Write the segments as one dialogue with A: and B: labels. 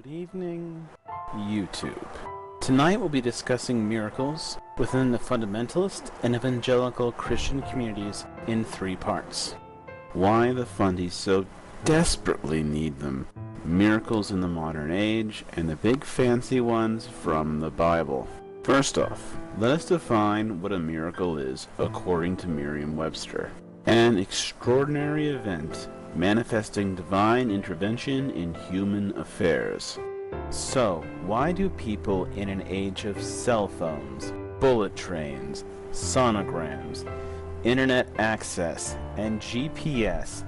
A: Good evening, YouTube. Tonight we'll be discussing miracles within the fundamentalist and evangelical Christian communities in 3 parts. Why the fundies so desperately need them, miracles in the modern age, and the big fancy ones from the Bible. First off, let us define what a miracle is according to Merriam-Webster. An extraordinary event manifesting divine intervention in human affairs. So, why do people in an age of cell phones, bullet trains, sonograms, internet access, and GPS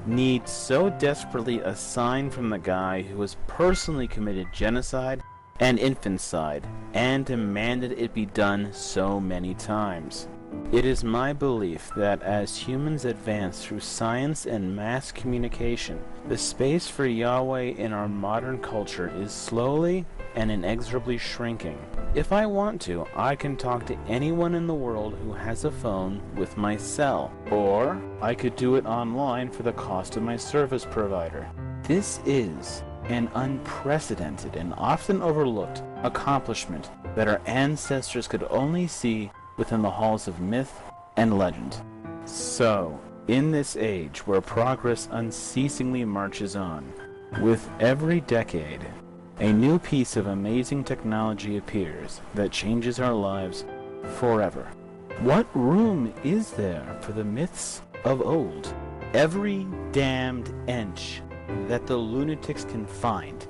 A: need so desperately a sign from the guy who has personally committed genocide and infanticide and demanded it be done so many times? It is my belief that as humans advance through science and mass communication, the space for Yahweh in our modern culture is slowly and inexorably shrinking. If I want to, I can talk to anyone in the world who has a phone with my cell, or I could do it online for the cost of my service provider. This is an unprecedented and often overlooked accomplishment that our ancestors could only see within the halls of myth and legend. So, in this age where progress unceasingly marches on, with every decade, a new piece of amazing technology appears that changes our lives forever. What room is there for the myths of old? Every damned inch that the lunatics can find,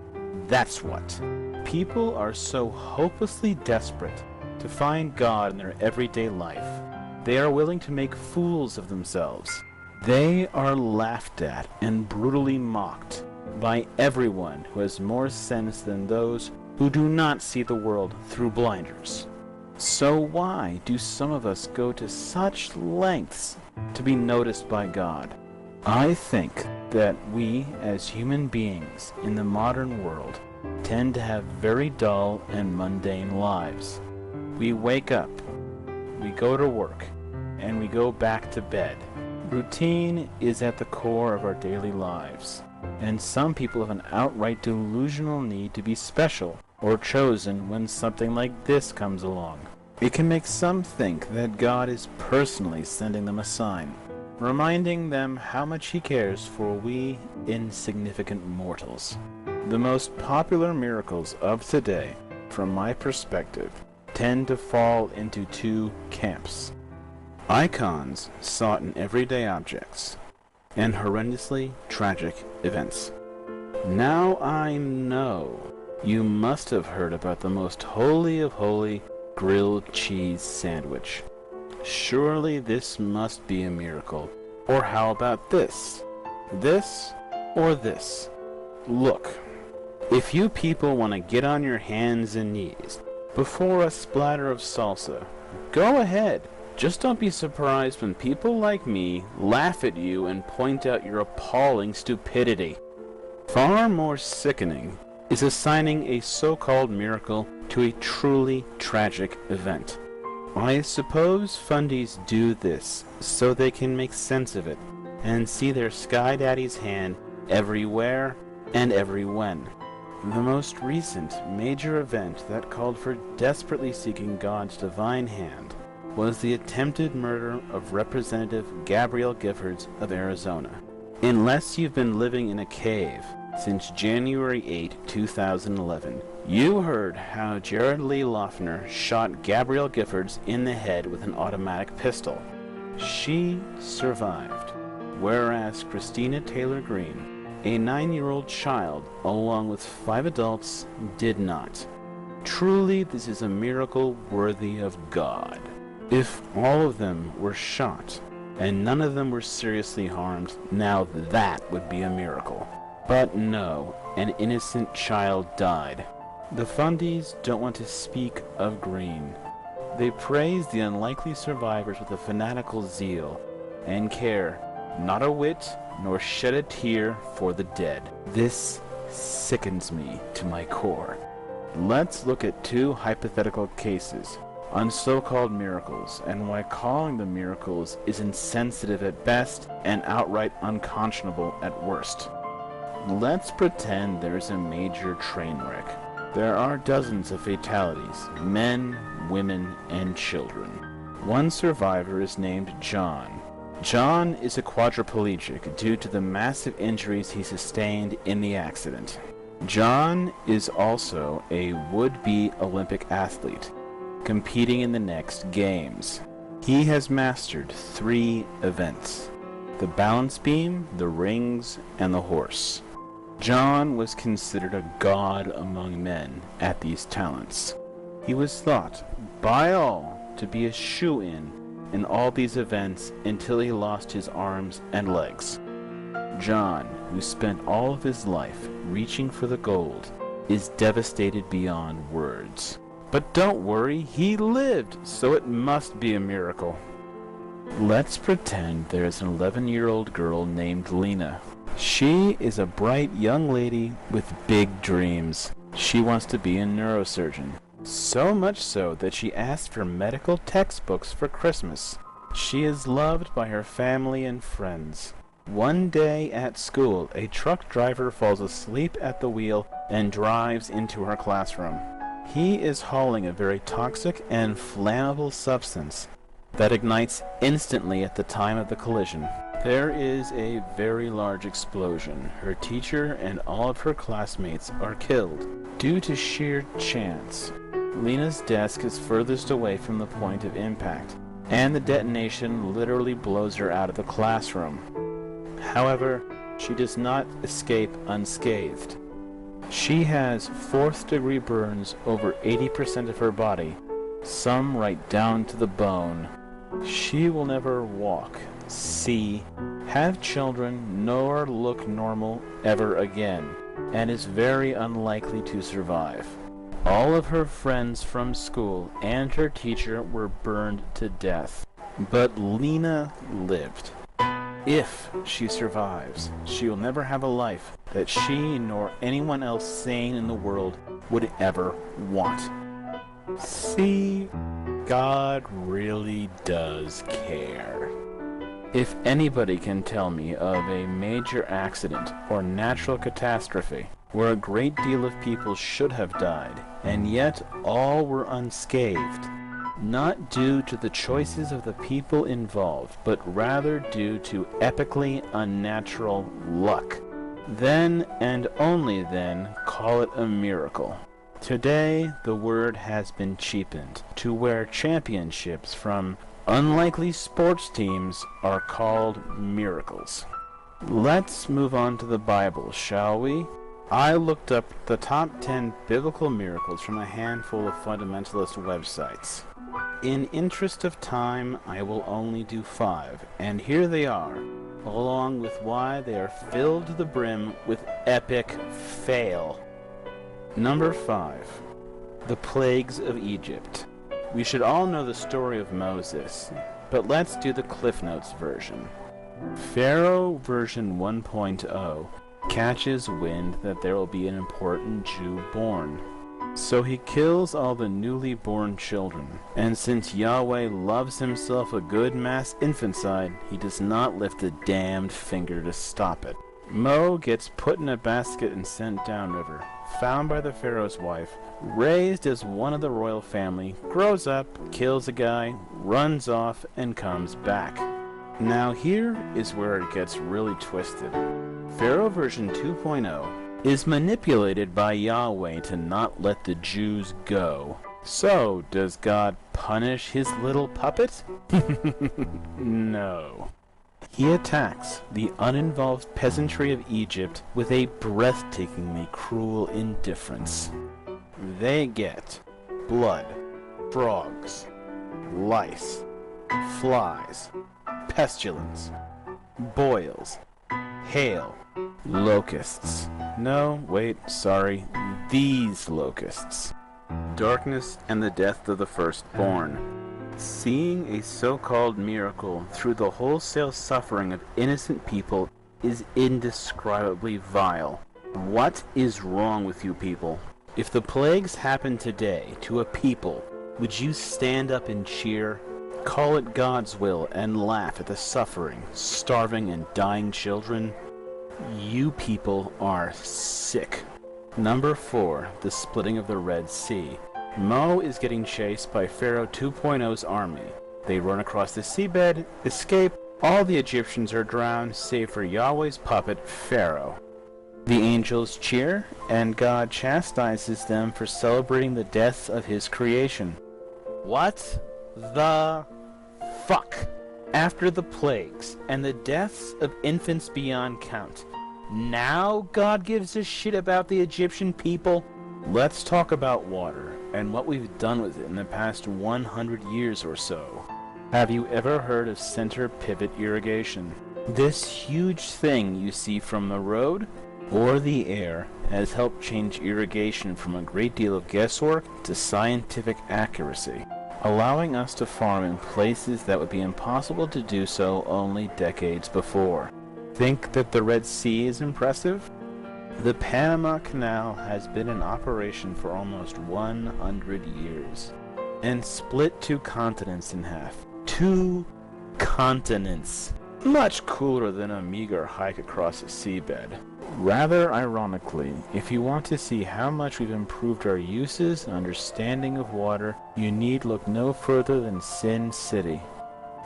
A: that's what. People are so hopelessly desperate to find God in their everyday life, they are willing to make fools of themselves. They are laughed at and brutally mocked by everyone who has more sense than those who do not see the world through blinders. So why do some of us go to such lengths to be noticed by God? I think that we as human beings in the modern world tend to have very dull and mundane lives. We wake up, we go to work, and we go back to bed. Routine is at the core of our daily lives, and some people have an outright delusional need to be special or chosen when something like this comes along. It can make some think that God is personally sending them a sign, reminding them how much He cares for we insignificant mortals. The most popular miracles of today, from my perspective, tend to fall into 2 camps. Icons sought in everyday objects, and horrendously tragic events. Now I know you must have heard about the most holy of holy grilled cheese sandwich. Surely this must be a miracle. Or how about this? This or this? Look, if you people want to get on your hands and knees before a splatter of salsa, go ahead. Just don't be surprised when people like me laugh at you and point out your appalling stupidity. Far more sickening is assigning a so-called miracle to a truly tragic event. I suppose fundies do this so they can make sense of it and see their Sky Daddy's hand everywhere and every when. The most recent major event that called for desperately seeking God's divine hand was the attempted murder of Representative Gabrielle Giffords of Arizona. Unless you've been living in a cave since January 8, 2011, you heard how Jared Lee Loughner shot Gabrielle Giffords in the head with an automatic pistol. She survived, whereas Christina Taylor Greene, a 9-year-old child, along with 5 adults, did not. Truly, this is a miracle worthy of God. If all of them were shot, and none of them were seriously harmed, now that would be a miracle. But no, an innocent child died. The fundies don't want to speak of Greene. They praise the unlikely survivors with a fanatical zeal, and care not a whit nor shed a tear for the dead. This sickens me to my core. Let's look at 2 hypothetical cases on so-called miracles and why calling them miracles is insensitive at best and outright unconscionable at worst. Let's pretend there's a major train wreck. There are dozens of fatalities, men, women, and children. One survivor is named John. John is a quadriplegic due to the massive injuries he sustained in the accident. John is also a would-be Olympic athlete, competing in the next games. He has mastered 3 events: the balance beam, the rings, and the horse. John was considered a god among men at these talents. He was thought by all to be a shoo-in all these events until he lost his arms and legs. John, who spent all of his life reaching for the gold, is devastated beyond words. But don't worry, he lived, so it must be a miracle. Let's pretend there's an 11-year-old girl named Lena. She is a bright young lady with big dreams. She wants to be a neurosurgeon. So much so that she asked for medical textbooks for Christmas. She is loved by her family and friends. One day at school, a truck driver falls asleep at the wheel and drives into her classroom. He is hauling a very toxic and flammable substance that ignites instantly at the time of the collision. There is a very large explosion. Her teacher and all of her classmates are killed due to sheer chance. Lena's desk is furthest away from the point of impact, and the detonation literally blows her out of the classroom. However, she does not escape unscathed. She has 4th-degree burns over 80% of her body, some right down to the bone. She will never walk, see, have children, nor look normal ever again, and is very unlikely to survive. All of her friends from school and her teacher were burned to death, but Lena lived. If she survives, she will never have a life that she nor anyone else sane in the world would ever want. See, God really does care. If anybody can tell me of a major accident or natural catastrophe where a great deal of people should have died, and yet all were unscathed, not due to the choices of the people involved, but rather due to epically unnatural luck, then and only then call it a miracle. Today, the word has been cheapened to where championships from unlikely sports teams are called miracles. Let's move on to the Bible, shall we? I looked up the top 10 biblical miracles from a handful of fundamentalist websites. In interest of time, I will only do 5, and here they are, along with why they are filled to the brim with epic fail. Number 5. The Plagues of Egypt. We should all know the story of Moses, but let's do the Cliff Notes version. Pharaoh version 1.0 catches wind that there will be an important Jew born. So he kills all the newly born children, and since Yahweh loves himself a good mass infanticide, he does not lift a damned finger to stop it. Mo gets put in a basket and sent downriver, found by the Pharaoh's wife, raised as one of the royal family, grows up, kills a guy, runs off, and comes back. Now here is where it gets really twisted. Pharaoh version 2.0 is manipulated by Yahweh to not let the Jews go. So, does God punish his little puppet? No. He attacks the uninvolved peasantry of Egypt with a breathtakingly cruel indifference. They get blood, frogs, lice, flies, pestilence, boils, hail, locusts. No, wait, sorry, these locusts. Darkness and the death of the firstborn. Seeing a so-called miracle through the wholesale suffering of innocent people is indescribably vile. What is wrong with you people? If the plagues happened today to a people, would you stand up and cheer? Call it God's will and laugh at the suffering, starving, and dying children? You people are sick. Number 4, the splitting of the Red Sea. Mo is getting chased by Pharaoh 2.0's army. They run across the seabed, escape, all the Egyptians are drowned save for Yahweh's puppet, Pharaoh. The angels cheer, and God chastises them for celebrating the death of his creation. What the fuck? After the plagues and the deaths of infants beyond count, now God gives a shit about the Egyptian people? Let's talk about water and what we've done with it in the past 100 years or so. Have you ever heard of center pivot irrigation? This huge thing you see from the road or the air has helped change irrigation from a great deal of guesswork to scientific accuracy, allowing us to farm in places that would be impossible to do so only decades before. Think that the Red Sea is impressive? The Panama Canal has been in operation for almost 100 years and split 2 continents in half. 2 continents! Much cooler than a meager hike across a seabed. Rather ironically, if you want to see how much we've improved our uses and understanding of water, you need look no further than Sin City.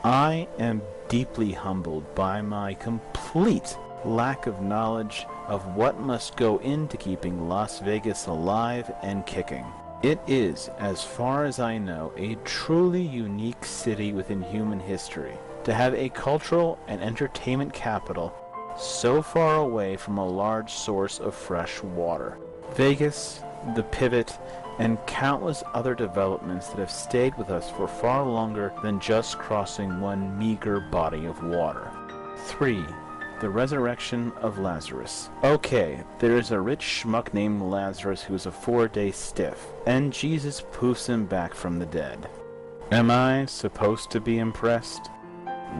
A: I am deeply humbled by my complete lack of knowledge of what must go into keeping Las Vegas alive and kicking. It is, as far as I know, a truly unique city within human history. To have a cultural and entertainment capital so far away from a large source of fresh water. Vegas, the Pivot, and countless other developments that have stayed with us for far longer than just crossing one meager body of water. 3. The resurrection of Lazarus. Okay, there is a rich schmuck named Lazarus who is a 4-day stiff, and Jesus poofs him back from the dead. Am I supposed to be impressed?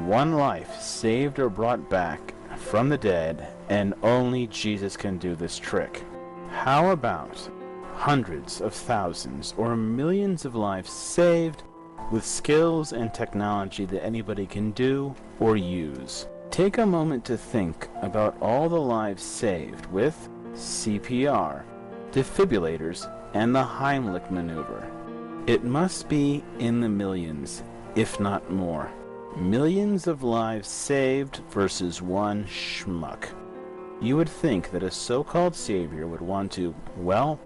A: One life saved or brought back from the dead, and only Jesus can do this trick. How about hundreds of thousands or millions of lives saved with skills and technology that anybody can do or use? Take a moment to think about all the lives saved with CPR, defibrillators, and the Heimlich maneuver. It must be in the millions, if not more. Millions of lives saved versus one schmuck. You would think that a so-called savior would want to, well,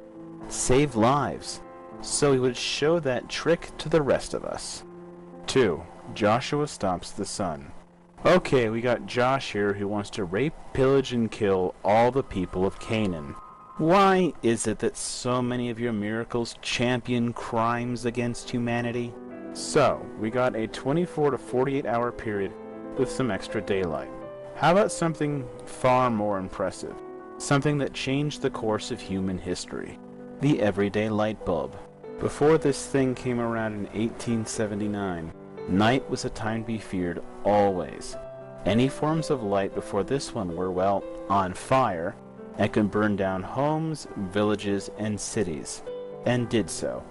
A: save lives, so he would show that trick to the rest of us. 2. Joshua stops the sun. Okay, we got Josh here who wants to rape, pillage, and kill all the people of Canaan. Why is it that so many of your miracles champion crimes against humanity? So, we got a 24 to 48 hour period with some extra daylight. How about something far more impressive? Something that changed the course of human history. The everyday light bulb. Before this thing came around in 1879, night was a time to be feared always. Any forms of light before this one were, well, on fire, and could burn down homes, villages, and cities, and did so,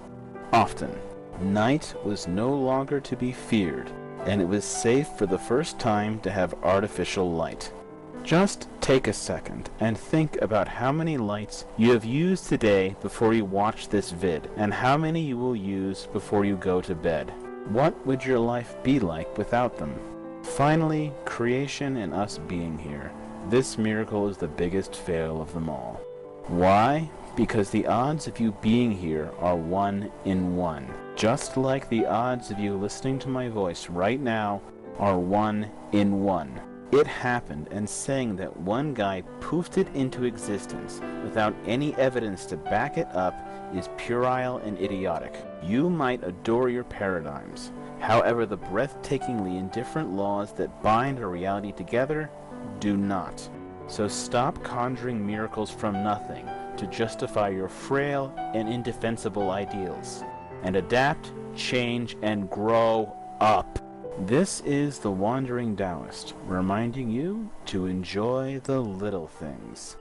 A: often. Night was no longer to be feared, and it was safe for the first time to have artificial light. Just take a second and think about how many lights you have used today before you watch this vid, and how many you will use before you go to bed. What would your life be like without them? Finally, creation and us being here. This miracle is the biggest fail of them all. Why? Because the odds of you being here are 1 in 1. Just like the odds of you listening to my voice right now are 1 in 1. It happened, and saying that one guy poofed it into existence without any evidence to back it up is puerile and idiotic. You might adore your paradigms. However, the breathtakingly indifferent laws that bind our reality together do not. So stop conjuring miracles from nothing to justify your frail and indefensible ideals, and adapt, change, and grow up. This is the Wandering Taoist, reminding you to enjoy the little things.